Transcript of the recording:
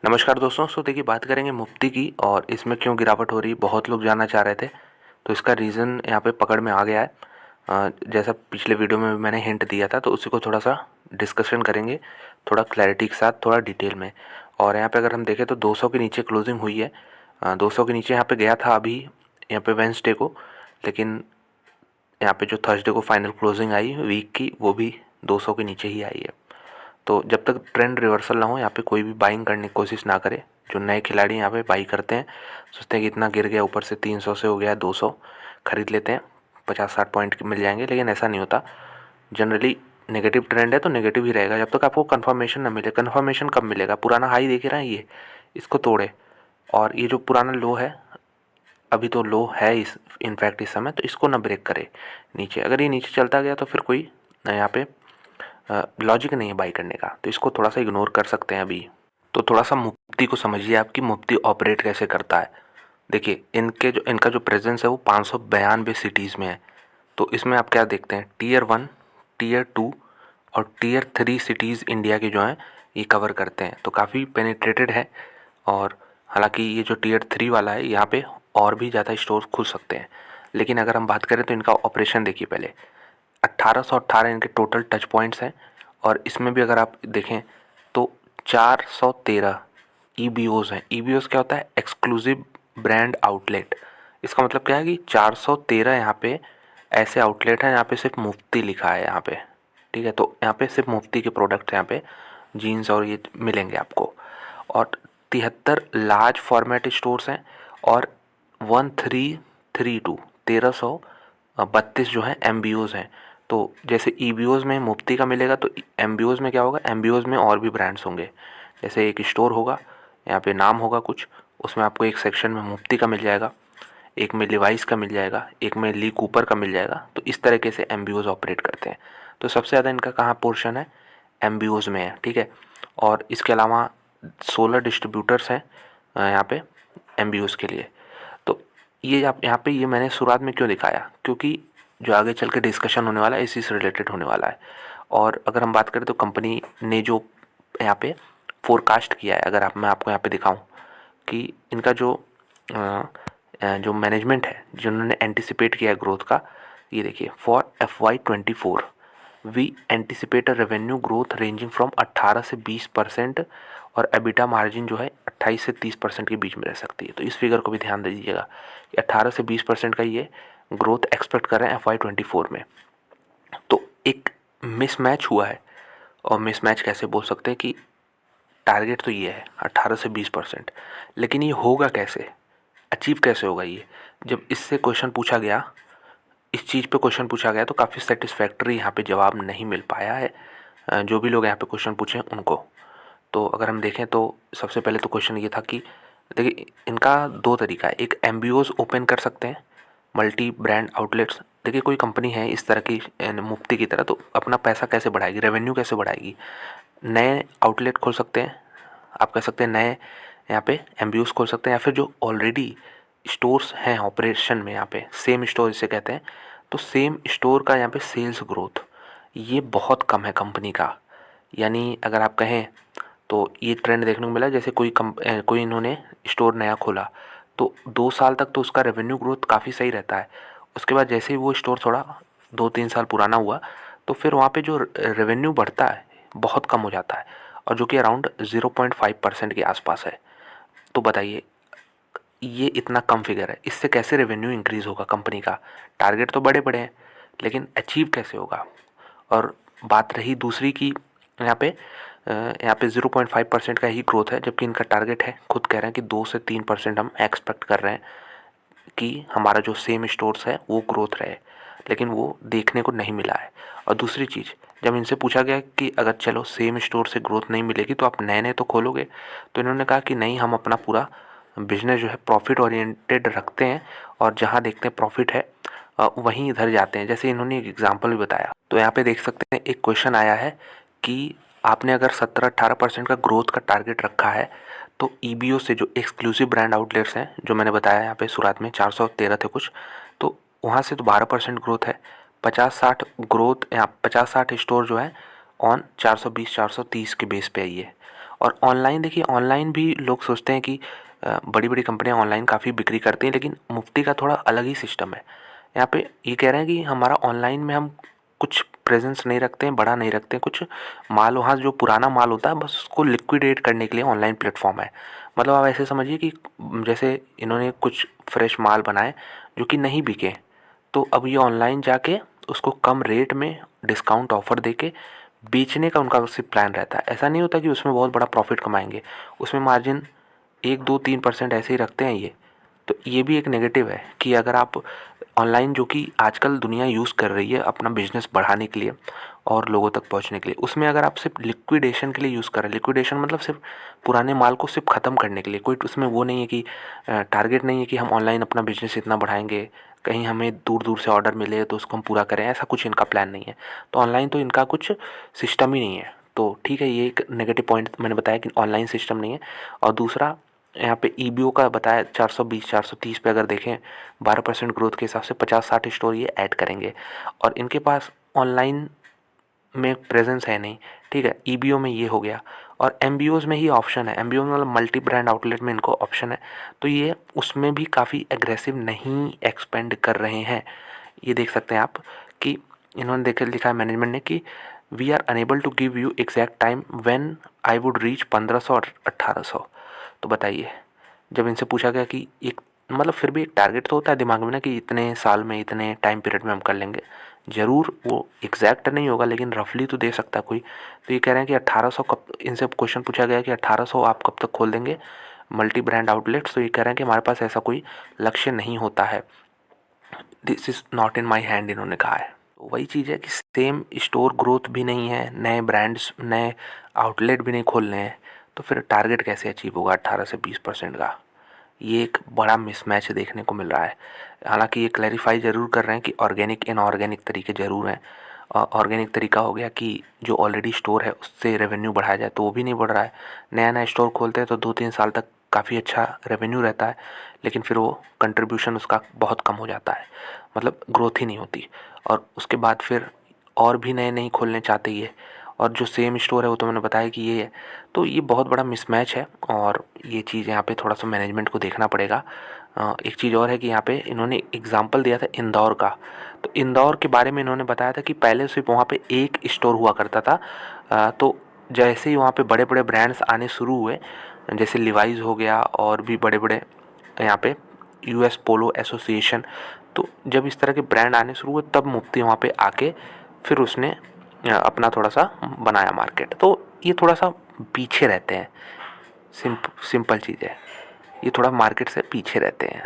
नमस्कार दोस्तों। देखिए, बात करेंगे मुफ्ती की और इसमें क्यों गिरावट हो रही है। बहुत लोग जानना चाह रहे थे, तो इसका रीज़न यहाँ पे पकड़ में आ गया है। जैसा पिछले वीडियो में मैंने हिंट दिया था, तो उसी को थोड़ा सा डिस्कशन करेंगे, थोड़ा क्लैरिटी के साथ, थोड़ा डिटेल में। और यहाँ पे अगर हम देखें तो 200 के नीचे क्लोजिंग हुई है। 200 के नीचे यहाँ पे गया था अभी, यहाँ पे वेंसडे को, लेकिन यहाँ पे जो थर्सडे को फाइनल क्लोजिंग आई वीक की, वो भी 200 के नीचे ही आई है। तो जब तक ट्रेंड रिवर्सल ना हो, यहाँ पे कोई भी बाइंग करने की कोशिश ना करे। जो नए खिलाड़ी यहाँ पे बाई करते हैं, सोचते हैं कि इतना गिर गया, ऊपर से 300 से हो गया 200, खरीद लेते हैं, 50-60 पॉइंट मिल जाएंगे। लेकिन ऐसा नहीं होता। जनरली नेगेटिव ट्रेंड है तो नेगेटिव ही रहेगा जब तक आपको कंफर्मेशन ना मिले। कंफर्मेशन कब मिलेगा? पुराना हाई देख रहे हैं ये, इसको तोड़े, और ये जो पुराना लो है, अभी तो लो है इस इनफैक्ट इस समय, तो इसको ना ब्रेक करे नीचे। अगर ये नीचे चलता गया तो फिर कोई यहाँ पे लॉजिक नहीं है बाई करने का, तो इसको थोड़ा सा इग्नोर कर सकते हैं अभी। तो थोड़ा सा मुफ्ती को समझिए, आपकी मुफ्ती ऑपरेट कैसे करता है। देखिए, इनका जो प्रेजेंस है वो 592 सिटीज़ में है। तो इसमें आप क्या देखते हैं, टीयर 1, टीयर 2 और टीयर 3 सिटीज़ इंडिया की जो हैं ये कवर करते हैं, तो काफ़ी पेनिट्रेटेड है। और हालांकि ये जो टीयर 3 वाला है, यहाँ पे और भी ज़्यादा स्टोर खुल सकते हैं। लेकिन अगर हम बात करें तो इनका ऑपरेशन देखिए पहले, 1818 इनके टोटल टच पॉइंट्स हैं। और इसमें भी अगर आप देखें तो 413 ईबीओज़ हैं। ईबीओज़ क्या होता है? Exclusive brand outlet. इसका मतलब क्या है कि 413 यहाँ पे ऐसे आउटलेट हैं, यहाँ पे सिर्फ मुफ्ती लिखा है यहाँ पे, ठीक है। तो यहाँ पे सिर्फ मुफ्ती के प्रोडक्ट्स यहाँ पे जीन्स और ये मिलेंगे आपको। और 73 लार्ज फॉर्मेट स्टोर्स हैं, और 1332 जो हैं एमबीओज़ हैं। तो जैसे ईबीओज़ में मुफ्ती का मिलेगा, तो एमबीओज़ में क्या होगा? एमबीओज़ में और भी ब्रांड्स होंगे। जैसे एक स्टोर होगा, यहाँ पे नाम होगा कुछ, उसमें आपको एक सेक्शन में मुफ्ती का मिल जाएगा, एक में लिवाइस का मिल जाएगा, एक में ली कूपर का मिल जाएगा। तो इस तरीके से एमबीओज़ ऑपरेट करते हैं। तो सबसे ज़्यादा इनका कहाँ पोर्शन है? एमबीओज़ में है, ठीक है। और इसके अलावा 16 डिस्ट्रीब्यूटर्स हैं यहाँ पे एमबीओज़ के लिए। तो ये आप यहाँ पे, ये मैंने शुरुआत में क्यों दिखाया, क्योंकि जो आगे चल के डिस्कशन होने वाला है इसी से रिलेटेड होने वाला है। और अगर हम बात करें तो कंपनी ने जो यहाँ पे फोरकास्ट किया है, अगर मैं आपको यहाँ पे दिखाऊं कि इनका जो मैनेजमेंट है, जिन्होंने एंटिसिपेट किया है ग्रोथ का, ये देखिए, for FY24 we anticipate a revenue growth ranging from 18 से 20%, और एबिटा मार्जिन जो है 28 से 30% के बीच में रह सकती है। तो इस फिगर को भी ध्यान दे दीजिएगा कि 18 से 20% का ये ग्रोथ एक्सपेक्ट कर रहे हैं FY24 में। तो एक मिसमैच हुआ है, और मिसमैच कैसे बोल सकते हैं कि टारगेट तो ये है 18 से 20%, लेकिन ये होगा कैसे, अचीव कैसे होगा ये? जब इससे क्वेश्चन पूछा गया, इस चीज़ पे क्वेश्चन पूछा गया, तो काफ़ी सेटिस्फैक्ट्री यहाँ पे जवाब नहीं मिल पाया है जो भी लोग यहाँ पे क्वेश्चन पूछे उनको। तो अगर हम देखें तो सबसे पहले तो क्वेश्चन ये था कि देखिए, इनका दो तरीका है। एक एमबीओज ओपन कर सकते हैं, मल्टी ब्रांड आउटलेट्स। देखिए, कोई कंपनी है इस तरह की मुफ्ती की तरह, तो अपना पैसा कैसे बढ़ाएगी, रेवेन्यू कैसे बढ़ाएगी? नए आउटलेट खोल सकते हैं, आप कह सकते हैं नए यहाँ पे एमबीओज खोल सकते हैं, या फिर जो ऑलरेडी स्टोर्स हैं ऑपरेशन में, यहाँ पे सेम स्टोर इसे कहते हैं, तो सेम स्टोर का यहाँ पे सेल्स ग्रोथ ये बहुत कम है कंपनी का। यानी अगर आप कहें तो ये ट्रेंड देखने को मिला, जैसे कोई इन्होंने स्टोर नया खोला, तो 2 साल तक तो उसका रेवेन्यू ग्रोथ काफ़ी सही रहता है। उसके बाद जैसे ही वो स्टोर थोड़ा 2-3 साल पुराना हुआ, तो फिर वहाँ पे जो रेवेन्यू बढ़ता है बहुत कम हो जाता है, और जो कि अराउंड 0.5% के आसपास है। तो बताइए, ये इतना कम फिगर है, इससे कैसे रेवेन्यू इंक्रीज़ होगा कंपनी का? टारगेट तो बड़े बड़े हैं, लेकिन अचीव कैसे होगा? और बात रही दूसरी की, यहाँ पे 0.5% का ही ग्रोथ है, जबकि इनका टारगेट है, खुद कह रहे हैं कि 2 से 3% हम एक्सपेक्ट कर रहे हैं कि हमारा जो सेम स्टोर्स है वो ग्रोथ रहे, लेकिन वो देखने को नहीं मिला है। और दूसरी चीज़, जब इनसे पूछा गया कि अगर चलो सेम स्टोर से ग्रोथ नहीं मिलेगी तो आप नए नए तो खोलोगे, तो इन्होंने कहा कि नहीं, हम अपना पूरा बिजनेस जो है प्रॉफिट ओरिएंटेड रखते हैं, और जहाँ देखते हैं प्रॉफिट है वहीं इधर जाते हैं। जैसे इन्होंने एक एग्जांपल भी बताया, तो यहाँ पे देख सकते हैं एक क्वेश्चन आया है कि आपने अगर 17-18% का ग्रोथ का टारगेट रखा है, तो ईबीओ से जो एक्सक्लूसिव ब्रांड आउटलेट्स हैं, जो मैंने बताया यहाँ पे शुरुआत में 413 थे कुछ, तो वहाँ से तो 12% ग्रोथ है। 50-60 ग्रोथ, यहाँ 50-60 स्टोर जो है ऑन 420-430 के बेस पे आई है। और ऑनलाइन देखिए, ऑनलाइन भी लोग सोचते हैं कि बड़ी बड़ी कंपनियां ऑनलाइन काफ़ी बिक्री करती हैं, लेकिन मुफ्ती का थोड़ा अलग ही सिस्टम है। यहाँ पे ये कह रहे हैं कि हमारा ऑनलाइन में हम कुछ प्रेजेंस नहीं रखते हैं, बड़ा नहीं रखते हैं, कुछ माल वहाँ जो पुराना माल होता है बस उसको लिक्विडेट करने के लिए ऑनलाइन प्लेटफॉर्म है। मतलब आप ऐसे समझिए कि जैसे इन्होंने कुछ फ्रेश माल बनाए जो कि नहीं बिके, तो अब ये ऑनलाइन जाके उसको कम रेट में डिस्काउंट ऑफर देके बेचने का उनका सिर्फ प्लान रहता है। ऐसा नहीं होता कि उसमें बहुत बड़ा प्रॉफिट कमाएंगे, उसमें मार्जिन 1 2 3% ऐसे ही रखते हैं ये। तो ये भी एक नेगेटिव है कि अगर आप ऑनलाइन, जो कि आजकल दुनिया यूज़ कर रही है अपना बिजनेस बढ़ाने के लिए और लोगों तक पहुंचने के लिए, उसमें अगर आप सिर्फ लिक्विडेशन के लिए यूज़ कर रहे हैं, लिक्विडेशन मतलब सिर्फ पुराने माल को सिर्फ ख़त्म करने के लिए, कोई उसमें वो नहीं है कि टारगेट नहीं है कि हम ऑनलाइन अपना बिजनेस इतना बढ़ाएंगे, कहीं हमें दूर दूर से ऑर्डर मिले तो उसको हम पूरा करें, ऐसा कुछ इनका प्लान नहीं है। तो ऑनलाइन तो इनका कुछ सिस्टम ही नहीं है। तो ठीक है, ये एक नेगेटिव पॉइंट मैंने बताया कि ऑनलाइन सिस्टम नहीं है। और दूसरा, यहाँ पे ईबीओ का बताया 420 430 पे अगर देखें 12% ग्रोथ के हिसाब से 50 60 स्टोर ये ऐड करेंगे। और इनके पास ऑनलाइन में प्रेजेंस है नहीं, ठीक है। ईबीओ में ये हो गया, और एमबीओज में ही ऑप्शन है, एमबीओ में मतलब मल्टी ब्रांड आउटलेट में इनको ऑप्शन है। तो ये उसमें भी काफ़ी एग्रेसिव नहीं एक्सपेंड कर रहे हैं। ये देख सकते हैं आप कि इन्होंने देखे लिखा है मैनेजमेंट ने कि we are unable to give you exact time when I would reach 1500 और 1800। तो बताइए, जब इनसे पूछा गया कि एक मतलब फिर भी एक टारगेट तो होता है दिमाग में ना कि इतने साल में इतने टाइम पीरियड में हम कर लेंगे, ज़रूर वो एग्जैक्ट नहीं होगा लेकिन रफली तो दे सकता है कोई। तो ये कह रहे हैं कि 1800 कब, इनसे क्वेश्चन पूछा गया कि 1800 आप कब तक खोल देंगे मल्टी ब्रांड आउटलेट्स, तो ये कह रहे हैं कि हमारे पास ऐसा कोई लक्ष्य नहीं होता है, this is not in my hand, इन्होंने कहा है। तो वही चीज़ है कि सेम स्टोर ग्रोथ भी नहीं है, नए ब्रांड्स नए आउटलेट भी नहीं खोलने हैं, तो फिर टारगेट कैसे अचीव होगा 18 से 20% का। ये एक बड़ा मिसमैच देखने को मिल रहा है। हालांकि ये क्लैरिफाई ज़रूर कर रहे हैं कि ऑर्गेनिक इनऑर्गेनिक तरीके ज़रूर हैं। ऑर्गेनिक तरीका हो गया कि जो ऑलरेडी स्टोर है उससे रेवेन्यू बढ़ाया जाए, तो वो भी नहीं बढ़ रहा है। नया नया स्टोर खोलते हैं तो 2 3 साल तक काफ़ी अच्छा रेवेन्यू रहता है, लेकिन फिर वो कंट्रीब्यूशन उसका बहुत कम हो जाता है, मतलब ग्रोथ ही नहीं होती। और उसके बाद फिर और भी नए नहीं खोलने चाहते ये, और जो सेम स्टोर है वो तो मैंने बताया कि ये है। तो ये बहुत बड़ा मिसमैच है, और ये चीज़ यहाँ पे थोड़ा सा मैनेजमेंट को देखना पड़ेगा। एक चीज़ और है कि यहाँ पे इन्होंने एग्जांपल दिया था इंदौर का। तो इंदौर के बारे में इन्होंने बताया था कि पहले सिर्फ वहाँ पे एक स्टोर हुआ करता था। तो जैसे ही वहाँ पे बड़े बड़े ब्रांड्स आने शुरू हुए, जैसे लिवाइज हो गया और भी बड़े बड़े यहाँ पे यूएस पोलो एसोसिएशन, तो जब इस तरह के ब्रांड आने शुरू हुए तब मुफ्ती वहाँ पे आके फिर उसने अपना थोड़ा सा बनाया मार्केट। तो ये थोड़ा सा पीछे रहते हैं, सिंपल चीज़ है, ये थोड़ा मार्केट से पीछे रहते हैं।